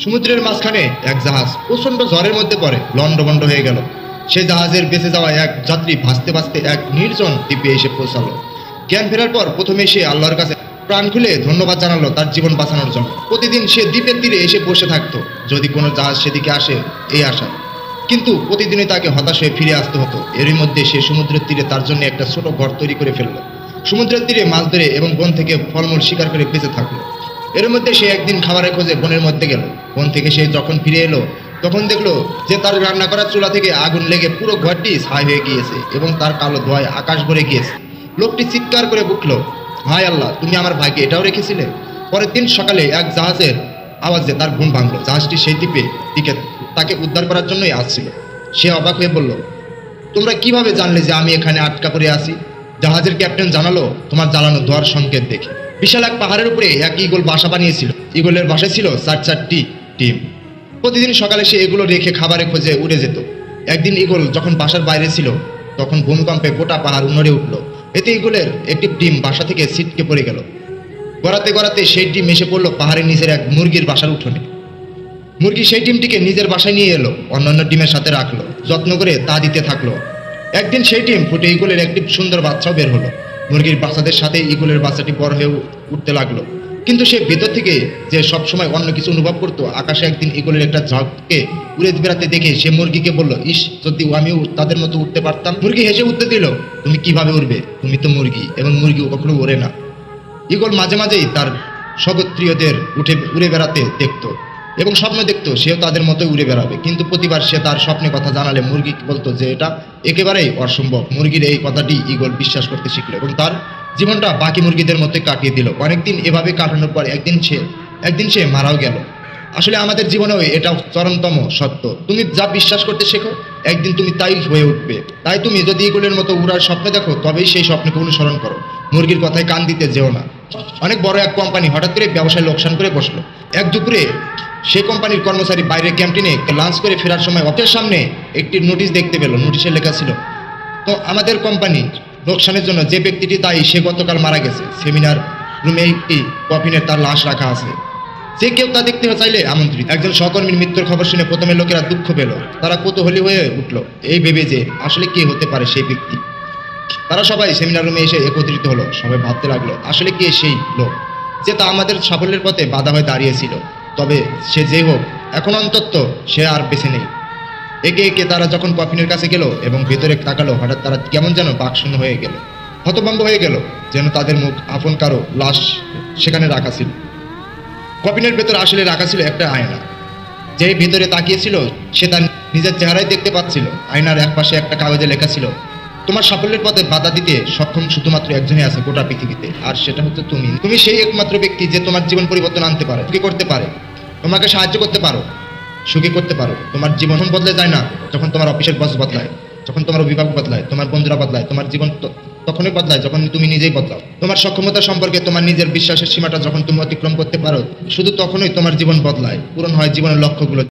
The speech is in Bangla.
সমুদ্রের মাঝখানে এক জাহাজ প্রচন্ড ঝড়ের মধ্যে পড়ে লন্ডভন্ড হয়ে গেল। সে জাহাজের বেঁচে যাওয়া এক যাত্রী ভাসতে ভাসতে এক নির্জন দ্বীপে এসে পৌঁছালো। জ্ঞান ফেরার পর প্রথমে সে আল্লাহর কাছে প্রাণ খুলে ধন্যবাদ জানালো তার জীবন বাঁচানোর জন্য। প্রতিদিন সে দ্বীপের তীরে এসে বসে থাকতো যদি কোনো জাহাজ সেদিকে আসে এই আশায়, কিন্তু প্রতিদিনই তাকে হতাশ হয়ে ফিরে আসতে হতো। এরই মধ্যে সে সমুদ্রের তীরে তার জন্য একটা ছোট ঘর তৈরি করে ফেললো। সমুদ্রের তীরে মাছ ধরে এবং বন থেকে ফলমূল শিকার করে বেঁচে থাকলো। এর মধ্যে সে একদিন খাবারের খোঁজে বনের মধ্যে গেল। বন থেকে সে যখন ফিরে এলো তখন দেখলো যে তার রান্না করা চুলা থেকে আগুন লেগে পুরো ঘরটি ছাই হয়ে গিয়েছে এবং তার কালো ধোঁয়ায় আকাশ ভরে গিয়েছে। লোকটি চিৎকার করে বলল, হায় আল্লাহ, তুমি আমার ভাইকে এটাও রেখেছিলে। পরের দিন সকালে এক জাহাজের আওয়াজে তার ঘুম ভাঙলো। জাহাজটি সেই দ্বীপে দিকে তাকে উদ্ধার করার জন্যই আসছিল। সে অবাক হয়ে বলল, তোমরা কিভাবে জানলে যে আমি এখানে আটকা পড়ে আছি? জাহাজের ক্যাপ্টেন জানালো, তোমার জ্বালানো ধোঁয়ার সংকেত দেখে। বিশাল এক পাহাড়ের উপরে এক ঈগল বাসা বানিয়েছিল। ঈগলের বাসায় ছিল 4টি ডিম। প্রতিদিন সকালে সে এগুলো রেখে খাবারের খোঁজে উড়ে যেত। একদিন ঈগল যখন বাসার বাইরে ছিল তখন ভূমিকম্পে গোটা পাহাড় নড়ে উঠল। এতে ঈগলের একটি ডিম বাসা থেকে ছিটকে পড়ে গেল। গড়াতে গড়াতে সেই ডিম এসে পড়লো পাহাড়ের নিচের এক মুরগির বাসার উঠোনে। মুরগি সেই ডিমটিকে নিজের বাসায় নিয়ে এলো, অন্যান্য ডিমের সাথে রাখলো, যত্ন করে তা দিতে থাকলো। একদিন সেই ডিম ফুটে ঈগলের একটি সুন্দর বাচ্চাও বের হলো। মুরগির বাচ্চাদের সাথে ঈগলের বাচ্চাটি বড় হয়ে উঠতে লাগলো। কিন্তু সে ভেতর থেকে যে সবসময় অন্য কিছু অনুভব করতো। আকাশে একদিন ঈগলের একটা ঝাঁককে উড়ে বেড়াতে দেখে সে মুরগিকে বলল, ইস, যদি আমিও তাদের মতো উঠতে পারতাম। মুরগি হেসে উঠতে দিল, তুমি কিভাবে উড়বে? তুমি তো মুরগি, এবং মুরগি কখনো ওড়ে না। ঈগল মাঝে মাঝেই তার স্বগোত্রীয়দের উড়ে বেড়াতে দেখতো এবং স্বপ্ন দেখতো সেও তাদের মতোই উড়ে বেড়াবে। কিন্তু প্রতিবার সে তার স্বপ্নের কথা জানালে মুরগি বলতো যে এটা একেবারেই অসম্ভব। মুরগির এই কথাটি ঈগল বিশ্বাস করতে শিখলো এবং তার জীবনটা বাকি মুরগিদের মতোই কাটিয়ে দিল। অনেকদিন এভাবে কাটানোর পর একদিন সে মারাও গেল। আসলে আমাদের জীবনেও এটা চরমতম সত্য। তুমি যা বিশ্বাস করতে শেখো একদিন তুমি তাই হয়ে উঠবে। তাই তুমি যদি ঈগলের মতো উড়ার স্বপ্ন দেখো তবেই সেই স্বপ্নকে অনুসরণ করো। মুরগির কথায় কান দিতে যেও না। অনেক বড় এক কোম্পানি হঠাৎ করে ব্যবসায় লোকসান করে বসলো। এক দুপুরে সেই কোম্পানির কর্মচারী বাইরের ক্যান্টিনে লাঞ্চ করে ফেরার সময় অফিসের সামনে একটি নোটিশ দেখতে পেল। নোটিশে লেখা ছিল, তো আমাদের কোম্পানি লোকসানের জন্য যে ব্যক্তিটি দায়ী সে গতকাল মারা গেছে। সেমিনার রুমে একটি কফিনে তার লাশ রাখা আছে। যে কেউ তা দেখতে চাইলে আমন্ত্রিত। একজন সহকর্মীর মৃত্যুর খবর শুনে প্রথমে লোকেরা দুঃখ পেল। তারা কৌতূহলী হয়ে উঠল এই ভেবে যে আসলে কে হতে পারে সেই ব্যক্তি। তারা সবাই সেমিনার রুমে এসে একত্রিত হলো। সবাই ভাবতে লাগলো আসলে কে সেই লোক যে তা আমাদের সাফল্যের পথে বাধা হয়ে দাঁড়িয়েছিল। তবে সে যেই হোক, এখন অন্তত সে আর বেঁচে নেই। একে একে তারা যখন কফিনের কাছে গেল এবং ভেতরে তাকালো, হঠাৎ তারা কেমন যেন বাকশূন্য হয়ে গেল, হতভম্ব হয়ে গেল, যেন তাদের মুখ আপন কারো লাশ সেখানে রাখা ছিল। কফিনের ভেতরে আসলে রাখা ছিল একটা আয়না। যে ভেতরে তাকিয়েছিল সে তার নিজের চেহারাই দেখতে পাচ্ছিল। আয়নার এক পাশে একটা কাগজে লেখা ছিল, তোমার সাফল্যের পথে বাধা দিতে সক্ষম শুধুমাত্র একজনই আছে গোটা পৃথিবীতে, আর সেটা হচ্ছে তুমি। তুমি সেই একমাত্র ব্যক্তি যে তোমার জীবন পরিবর্তন আনতে পারে, সুখী করতে পারে, তোমাকে সাহায্য করতে পারো, সুখী করতে পারো। তোমার জীবন বদলে যায় না যখন তোমার অফিসের বস বদলায়, যখন তোমার অভিভাবক বদলায়, তোমার বন্ধুরা বদলায়। তোমার জীবন তখনই বদলায় যখন তুমি নিজেই বদলাও। তোমার সক্ষমতা সম্পর্কে তোমার নিজের বিশ্বাসের সীমাটা যখন তুমি অতিক্রম করতে পারো, শুধু তখনই তোমার জীবন বদলায়, পূরণ হয় জীবনের লক্ষ্যগুলো।